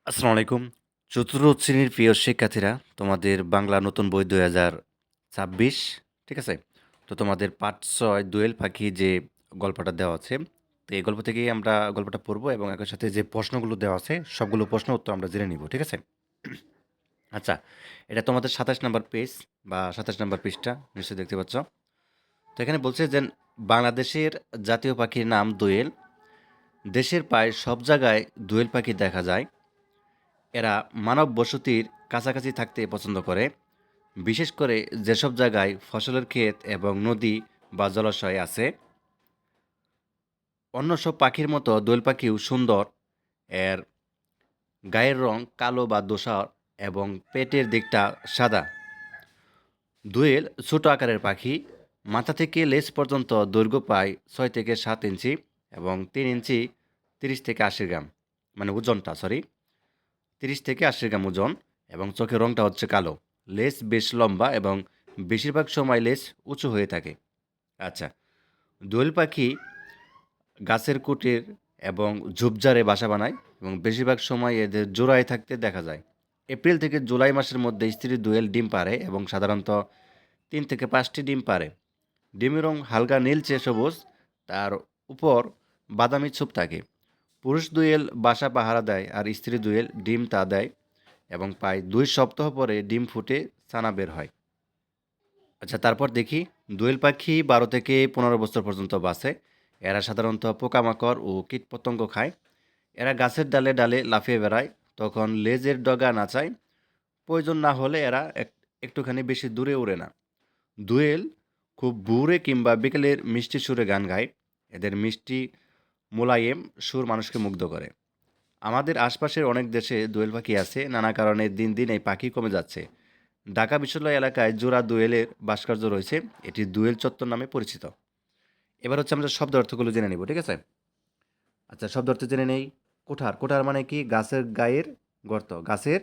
আসসালামু আলাইকুম। চতুর্থ শ্রেণীর প্রিয় শিক্ষার্থীরা, তোমাদের বাংলা নতুন বই ২০২৬, ঠিক আছে? তো তোমাদের পাঠ ৬ দোয়েল পাখি যে গল্পটা দেওয়া আছে, তো এই গল্প থেকেই আমরা গল্পটা পড়ব এবং একই সাথে যে প্রশ্নগুলো দেওয়া আছে, সবগুলো প্রশ্ন উত্তর আমরা জেনে নিব, ঠিক আছে? আচ্ছা, এটা তোমাদের ২৭ নাম্বার পেজ বা ২৭ নাম্বার পৃষ্ঠা নিশ্চয়ই দেখতে পাচ্ছ। তো এখানে বলছে যে বাংলাদেশের জাতীয় পাখির নাম দোয়েল। দেশের প্রায় সব জায়গায় দোয়েল পাখি দেখা যায়। এরা মানব বসতির কাছাকাছি থাকতে পছন্দ করে, বিশেষ করে যেসব জায়গায় ফসলের ক্ষেত এবং নদী বা জলাশয় আছে। অন্য সব পাখির মতো দোয়েল পাখিও সুন্দর। এর গায়ের রং কালো বা ধূসর এবং পেটের দিকটা সাদা। দোয়েল ছোট আকারের পাখি। মাথা থেকে লেজ পর্যন্ত দৈর্ঘ্য প্রায় ৬ থেকে ৭ ইঞ্চি এবং ৩ ইঞ্চি ৩০ থেকে ৮০ গ্রাম, মানে ওজনটা, সরি, ৩০ থেকে ৮০ গ্রাম ওজন। এবং চোখের রংটা হচ্ছে কালো। লেজ বেশ লম্বা এবং বেশিরভাগ সময় লেজ উঁচু হয়ে থাকে। আচ্ছা, দোয়েল পাখি গাছের কুটির এবং ঝোপঝাড়ে বাসা বানায় এবং বেশিরভাগ সময় এদের জোড়ায় থাকতে দেখা যায়। এপ্রিল থেকে জুলাই মাসের মধ্যে স্ত্রী দোয়েল ডিম পাড়ে এবং সাধারণত ৩ থেকে ৫টি ডিম পাড়ে। ডিমের রং হালকা নীলচে সবুজ, তার উপর বাদামি ছোপ থাকে। পুরুষ দোয়েল বাসা পাহারা দেয় আর স্ত্রী দোয়েল ডিম তা দেয় এবং প্রায় ২ সপ্তাহ পরে ডিম ফুটে ছানা বের হয়। আচ্ছা, তারপর দেখি, দোয়েল পাখি ১২ থেকে ১৫ বছর পর্যন্ত বাঁচে। এরা সাধারণত পোকামাকড় ও কীটপতঙ্গ খায়। এরা গাছের ডালে ডালে লাফিয়ে বেড়ায়, তখন লেজের ডগা নাচায়। প্রয়োজন না হলে এরা একটুখানি বেশি দূরে উড়ে না। দোয়েল খুব ভোরে কিংবা বিকেলের মিষ্টি সুরে গান গায়। এদের মিষ্টি মোলায়েম সুর মানুষকে মুগ্ধ করে। আমাদের আশপাশের অনেক দেশে দোয়েল পাখি আছে, নানা কারণে দিন দিন এই পাখি কমে যাচ্ছে। ঢাকা বিশ্ববিদ্যালয় এলাকায় জোড়া দোয়েলের ভাস্কর্য রয়েছে। এটি দোয়েল চত্বর নামে পরিচিত। এবার হচ্ছে আমরা শব্দ অর্থগুলো জেনে নিব, ঠিক আছে? আচ্ছা, শব্দ অর্থ জেনে নেই। কোঠার, কোঠার মানে কি? গাছের গায়ের গর্ত, গাছের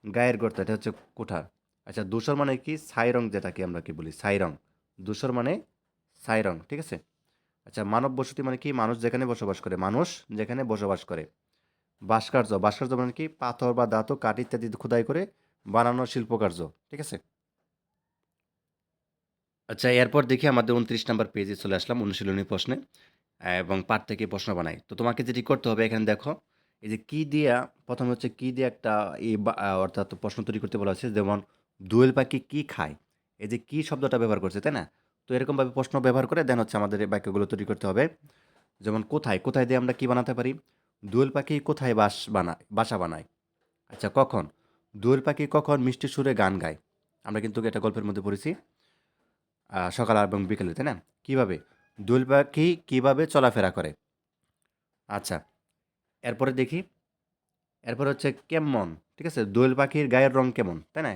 গায়ের গর্ত, এটা হচ্ছে কোঠার। আচ্ছা, ধূসর মানে কি? ছাই রং, যেটাকে আমরা কি বলি? ছাই রং। ধূসর মানে ছাই রং, ঠিক আছে? আচ্ছা, মানব বসতি মানে কি? মানুষ যেখানে বসবাস করে, মানুষ যেখানে বসবাস করে। ভাস্কর্য, ভাস্কর্য মানে কি? পাথর বা ধাতু, কাঠ ইত্যাদি খোদাই করে বানানো শিল্পকার্য, ঠিক আছে? আচ্ছা, এরপর দেখি আমাদের ২৯ নাম্বার পেজে চলে আসলাম অনুশীলনী প্রশ্নে। এবং পাঠ থেকে প্রশ্ন বানাই। তো তোমাকে যেটি করতে হবে এখানে দেখো, এই যে কি দিয়া, ১ম হচ্ছে কি দিয়ে একটা অর্থাৎ প্রশ্ন তৈরি করতে বলা হয়েছে, যেমন দোয়েল পাখি কি খায়? এই যে কি শব্দটা ব্যবহার করছে, তাই না? তো এরকমভাবে প্রশ্ন ব্যবহার করে দেন হচ্ছে আমাদের এই বাক্যগুলো তৈরি করতে হবে। যেমন কোথায়, কোথায় দিয়ে আমরা কি বানাতে পারি? দোয়েল পাখি কোথায় বাসা বানায়? আচ্ছা, কখন? দোয়েল পাখি কখন মিষ্টি সুরে গান গায়? আমরা কিন্তু এটা গল্পের মধ্যে পড়েছি। সকাল এবং বিকেলে, তাই না? কিভাবে? দোয়েল পাখি কিভাবে চলাফেরা করে? আচ্ছা, এরপরে দেখি, এরপরে হচ্ছে কেমন, ঠিক আছে? দোয়েল পাখির গায়ের রং কেমন, তাই না?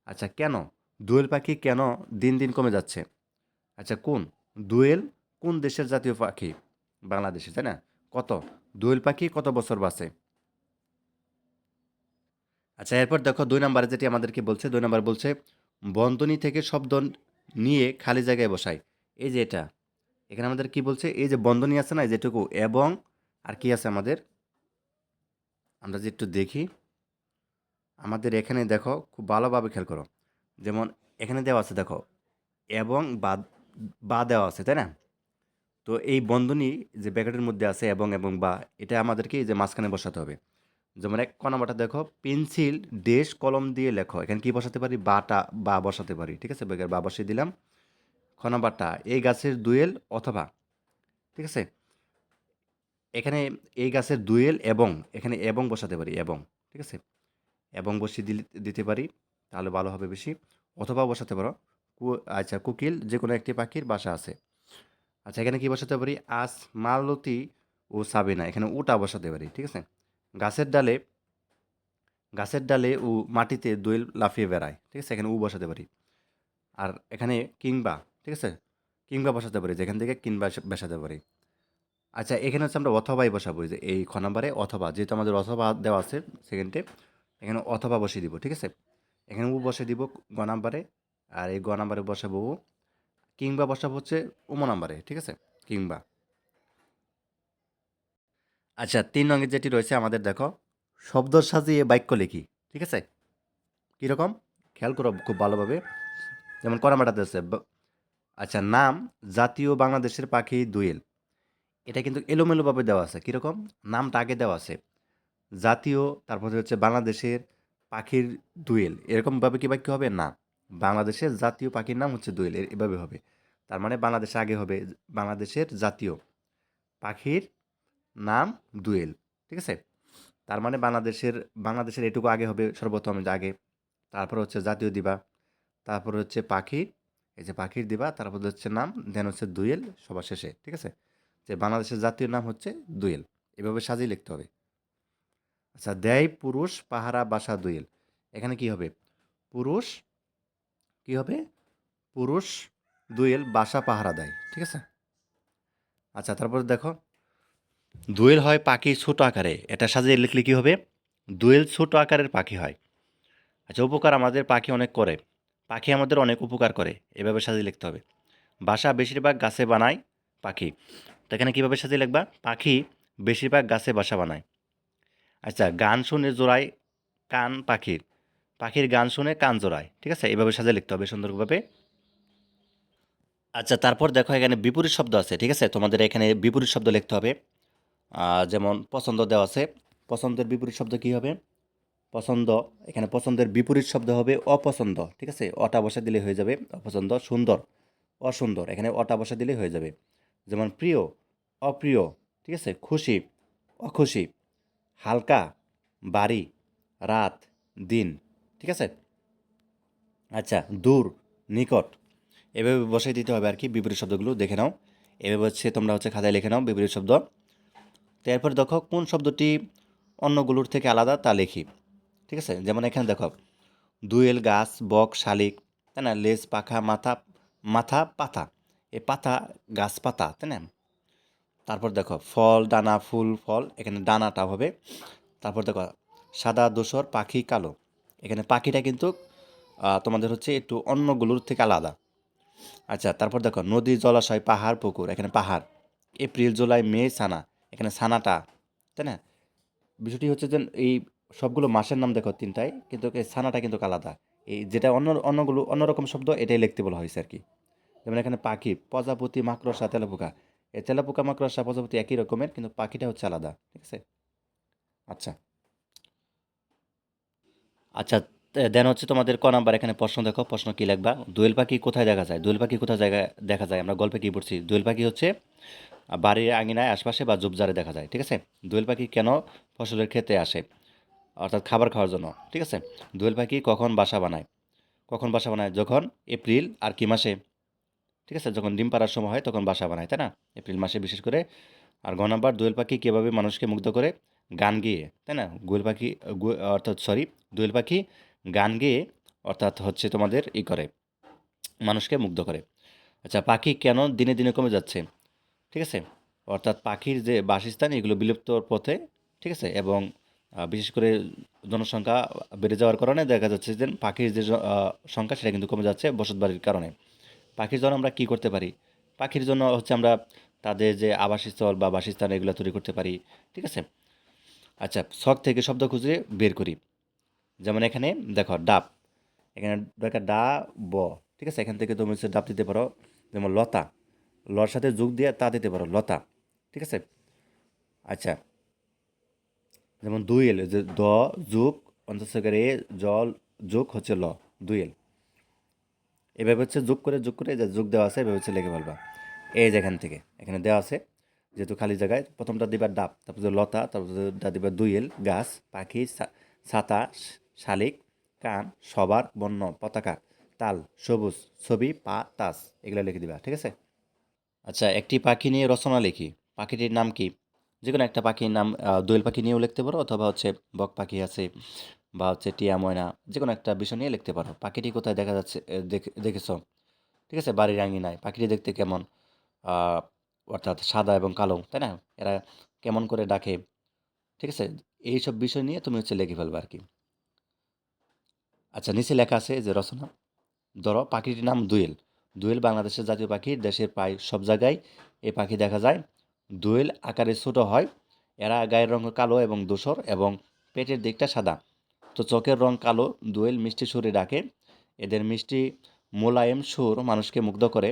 আচ্ছা, কেন? দোয়েল পাখি কেন দিন দিন কমে যাচ্ছে? আচ্ছা, কোন? দোয়েল কোন দেশের জাতীয় পাখি? বাংলাদেশে, তাই না? কত? দোয়েল পাখি কত বছর বাঁচে? আচ্ছা, এরপর দেখো ২ নাম্বারে যেটি আমাদেরকে বলছে, ২ নাম্বার বলছে বন্ধনী থেকে শব্দ নিয়ে খালি জায়গায় বসাই। এই যে এটা, এখানে আমাদের কি বলছে? এই যে বন্ধনী আছে না, এই যেটুকু এবং আর কি আছে আমাদের? আমরা যে একটু দেখি, আমাদের এখানে দেখো, খুব ভালোভাবে খেয়াল করো। যেমন এখানে দেওয়া আছে দেখো, এবং বা দেওয়া আছে, তাই না? তো এই বন্ধনী যে ব্র্যাকেটের মধ্যে আছে এবং বা, এটা আমাদেরকে এই যে মাঝখানে বসাতে হবে। যেমন ১ নাম্বারটা দেখো, পেন্সিল ড্যাশ কলম দিয়ে লেখো। এখানে কি বসাতে পারি? বা বসাতে পারি, ঠিক আছে? বা বসিয়ে দিলাম। খ নাম্বারটা, এই গাছের দোয়েল অথবা, ঠিক আছে? এখানে এই গাছের দোয়েল এবং, এখানে এবং বসাতে পারি, এবং, ঠিক আছে? এবং বসিয়ে দিতে পারি, তাহলে ভালো হবে বেশি। অথবা বসাতে পারো কু আচ্ছা, কোকিল যেকোনো একটি পাখির বাসা আছে। আচ্ছা, এখানে কি বসাতে পারি? আজ মালতী ও সাবিনা, এখানে ওটা বসাতে পারি, ঠিক আছে? গাছের ডালে, গাছের ডালে ও মাটিতে দোয়েল লাফিয়ে বেড়ায়, ঠিক আছে? এখানে বসাতে পারি। আর এখানে কিংবা, ঠিক আছে? কিংবা বসাতে পারি, যেখান থেকে কিংবা বসাতে পারি। আচ্ছা, এখানে হচ্ছে আমরা অথবাই বসাবো, এই যে এই খ নাম্বারে অথবা, যেহেতু আমাদের অথবা দেওয়া আছে সেকেন্ডে, এখানে অথবা বসিয়ে দিব, ঠিক আছে? এখানে বসিয়ে দিব গ নাম্বারে, আর এই গ নাম্বারে বসাবো উ, কিংবা বসাবো হচ্ছে উম নাম্বারে, ঠিক আছে? কিংবা। আচ্ছা, ৩ নংয়ে যেটি রয়েছে আমাদের দেখো, শব্দ সাজিয়ে বাক্য লিখি। ঠিক আছে? কীরকম? খেয়াল করো খুব ভালোভাবে। যেমন করামাটাতে আছে আচ্ছা, নাম জাতীয় বাংলাদেশের পাখি দোয়েল। এটা কিন্তু এলোমেলোভাবে দেওয়া আছে। কীরকম? নামটা আগে দেওয়া আছে। জাতীয়, তারপরে হচ্ছে বাংলাদেশের পাখির দোয়েল। এরকমভাবে কি বাক্য হবে? না। বাংলাদেশের জাতীয় পাখির নাম হচ্ছে দোয়েল। এভাবে হবে। তার মানে বাংলাদেশে আগে হবে বাংলাদেশের জাতীয় পাখির নাম দোয়েল। ঠিক আছে? তার মানে বাংলাদেশের এটুকু আগে হবে সর্বপ্রথম আগে। তারপর হচ্ছে জাতীয় দিবা। তারপর হচ্ছে পাখি, এই যে পাখির দিবা, তারপর হচ্ছে নাম, দেন হচ্ছে দোয়েল সবার শেষে। ঠিক আছে? যে বাংলাদেশের জাতীয় নাম হচ্ছে দোয়েল। এভাবে সাজিয়ে লিখতে হবে। আচ্ছা, দেয় পুরুষ পাহারা বাসা দোয়েল। এখানে কি হবে? পুরুষ কি হবে? পুরুষ দোয়েল বাসা পাহারা দেয়। ঠিক আছে? আচ্ছা, তারপর দেখো, দোয়েল হয় পাখি ছোট আকারে। এটা সাজিয়ে লিখলে কি হবে? দোয়েল ছোট আকারের পাখি হয়। আচ্ছা, উপকার আমাদের পাখি অনেক করে। পাখি আমাদের অনেক উপকার করে। এভাবে সাজিয়ে লিখতে হবে। বাসা বেশিরভাগ গাছে বানায় পাখি। তো এখানে কীভাবে সাজিয়ে লিখবা? পাখি বেশিরভাগ গাছে বাসা বানায়। আচ্ছা, গান শুনে জোড়ায় কান পাখির। পাখির গান শুনে কান জোড়ায়। ঠিক আছে? এভাবে সাজিয়ে লিখতে হবে সুন্দরভাবে। আচ্ছা, তারপর দেখো এখানে বিপরীত শব্দ আছে। ঠিক আছে? তোমাদের এখানে বিপরীত শব্দ লিখতে হবে। যেমন পছন্দ দেওয়া আছে। পছন্দের বিপরীত শব্দ কী হবে? পছন্দ। এখানে পছন্দের বিপরীত শব্দ হবে অপছন্দ। ঠিক আছে? অটা বসা দিলে হয়ে যাবে অপছন্দ। সুন্দর, অসুন্দর। এখানে অটা বসা দিলে হয়ে যাবে। যেমন প্রিয়, অপ্রিয়। ঠিক আছে? খুশি, অখুশি। হালকা, বাড়ি, রাত, দিন। ঠিক আছে? আচ্ছা, দূর, নিকট। এভাবে বসাই দিতে হবে আর কি বিপরীত শব্দগুলো দেখে নাও। এভাবে হচ্ছে তোমরা হচ্ছে খাতায় লিখে নাও বিপরীত শব্দ। তো এরপর দেখো কোন শব্দটি অন্যগুলোর থেকে আলাদা তা লিখি। ঠিক আছে? যেমন এখানে দেখো, দোয়েল গাছ, বক শালিক, তাই না? লেজ, পাখা, মাথা, মাথা পাতা। এই পাতা গাছ পাতা, তাই না? তারপর দেখো ফল, ডানা, ফুল, ফল। এখানে ডানাটা হবে। তারপর দেখো সাদা ধূসর, পাখি কালো। এখানে পাখিটা কিন্তু তোমাদের হচ্ছে একটু অন্যগুলোর থেকে আলাদা। আচ্ছা, তারপর দেখো নদী, জলাশয়, পাহাড়, পুকুর। এখানে পাহাড়। এপ্রিল, জুলাই, মে, সানা। এখানে সানাটা, তাই না? বিষয়টি হচ্ছে যে এই সবগুলো মাসের নাম দেখো তিনটায়, কিন্তু এই সানাটা কিন্তু আলাদা। এই যেটা অন্যগুলো অন্যরকম শব্দ, এটাই লিখতে বলা হয়েছে আর কি। যেমন এখানে পাখি, প্রজাপতি, মাকড়সা, তেলাপোকা। এই তেলাপোকা, মাকড়সা, প্রজাপতি একই রকমের, কিন্তু পাখিটা হচ্ছে আলাদা। ঠিক আছে? আচ্ছা। আচ্ছা, দেন হচ্ছে তোমাদের ক নাম্বার এখানে প্রশ্ন দেখো। প্রশ্ন কি লিখবা? দোয়েল পাখি কোথায় দেখা যায়? দোয়েল পাখি কোথায় জায়গায় দেখা যায়? আমরা গল্পে কি পড়ছি? দোয়েল পাখি হচ্ছে বাড়ির আঙিনায় আশপাশে বা ঝোপঝাড়ে দেখা যায়। ঠিক আছে? দোয়েল পাখি কেন ফসলের ক্ষেতে আসে? অর্থাৎ খাবার খাওয়ার জন্য। ঠিক আছে? দোয়েল পাখি কখন বাসা বানায়? কখন বাসা বানায়? যখন এপ্রিল আর কি মাসে? ঠিক আছে? যখন ডিম পাড়ার সময় হয় তখন বাসা বানায়, তাই না? এপ্রিল মাসে বিশেষ করে। আর গ নাম্বার, দোয়েল পাখি কীভাবে মানুষকে মুগ্ধ করে? গান গেয়ে, তাই না? অর্থাৎ দোয়েল পাখি গান গেয়ে, অর্থাৎ হচ্ছে তোমাদের করে, মানুষকে মুগ্ধ করে। আচ্ছা, পাখি কেন দিনে দিনে কমে যাচ্ছে? ঠিক আছে? অর্থাৎ পাখির যে বাসস্থান এগুলো বিলুপ্তর পথে। ঠিক আছে? এবং বিশেষ করে জনসংখ্যা বেড়ে যাওয়ার কারণে দেখা যাচ্ছে যে পাখির যে সংখ্যা সেটা কিন্তু কমে যাচ্ছে বসতবাড়ির কারণে। পাখির জন্য আমরা কি করতে পারি? পাখির জন্য হচ্ছে আমরা তাদের যে আবাসস্থল বা বাসস্থান এগুলো তৈরি করতে পারি। ঠিক আছে? আচ্ছা, ছক থেকে শব্দ খুঁজে বের করি। যেমন এখানে দেখো ডাব। এখানে দরকার ডা, ব। ঠিক আছে? এখান থেকে তুমি হচ্ছে ডাব দিতে পারো। যেমন লতা। লর সাথে যোগ দিয়ে তা দিতে পারো, লতা। ঠিক আছে? আচ্ছা, যেমন দুইয়েল, যে দ যোগ অন্তঃস্থকারে জল যোগ হচ্ছে ল, দুইয়েল। এভাবে হচ্ছে যোগ করে যে যোগ দেওয়া আছে এভাবে হচ্ছে লিখে ফেলবা। এই যে এখান থেকে এখানে দেওয়া আছে, যেহেতু খালি জায়গায় প্রথমটা দিবা ডাব, তারপর লতা, তারপর দিবা দুইয়েল গাছ, পাখি, ছাতা, শালিক, কান, সবার, বন্য, পতাকা, তাল, সবুজ, ছবি, পা, তাস। এগুলো লিখে দিবা। ঠিক আছে? আচ্ছা, একটি পাখি নিয়ে রচনা লিখি। পাখিটির নাম কি? যেকোনো একটা পাখির নাম দোয়েল পাখি নিয়েও লিখতে পারো, অথবা হচ্ছে বক পাখি আছে, বা হচ্ছে টিয়া ময়না, যেকোনো একটা বিষয় নিয়ে লিখতে পারো। পাখিটি কোথায় দেখা যাচ্ছে? দেখেছ? ঠিক আছে? বাড়ির আঙিনায়। পাখিটি দেখতে কেমন? আহ, অর্থাৎ সাদা এবং কালো, তাই না? এরা কেমন করে ডাকে? ঠিক আছে? এইসব বিষয় নিয়ে তুমি হচ্ছে লিখে ফেলবে আর কি। আচ্ছা, নিচে লেখা আছে যে রচনা। ধরো পাখিটির নাম দোয়েল। দোয়েল বাংলাদেশের জাতীয় পাখি। দেশের প্রায় সব জায়গায় এই পাখি দেখা যায়। দোয়েল আকারে ছোট হয়। এরা গায়ের রঙ কালো এবং ধূসর এবং পেটের দিকটা সাদা। তো চোখের রং কালো, দোয়েল মিষ্টি সুরে ডাকে। এদের মিষ্টি মোলায়েম সুর মানুষকে মুগ্ধ করে।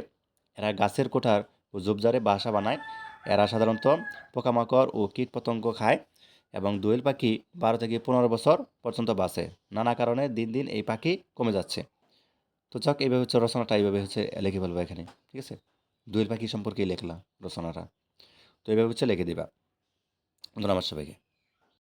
এরা গাছের কোঠার ও ঝোপঝাড়ে বাসা বানায়। এরা সাধারণত পোকামাকড় ও কীটপতঙ্গ খায় এবং দোয়েল পাখি 12 থেকে 15 বছর পর্যন্ত বাঁচে। নানা কারণে দিন দিন এই পাখি কমে যাচ্ছে। তো যাক, এইভাবে হচ্ছে রচনাটা এইভাবে হচ্ছে লিখে ফেলবো এখানে, ঠিক আছে? দোয়েল পাখি সম্পর্কেই লিখলাম রচনাটা। তো এইভাবে হচ্ছে লিখে দিবা। ধন্যবাদ সবাইকে।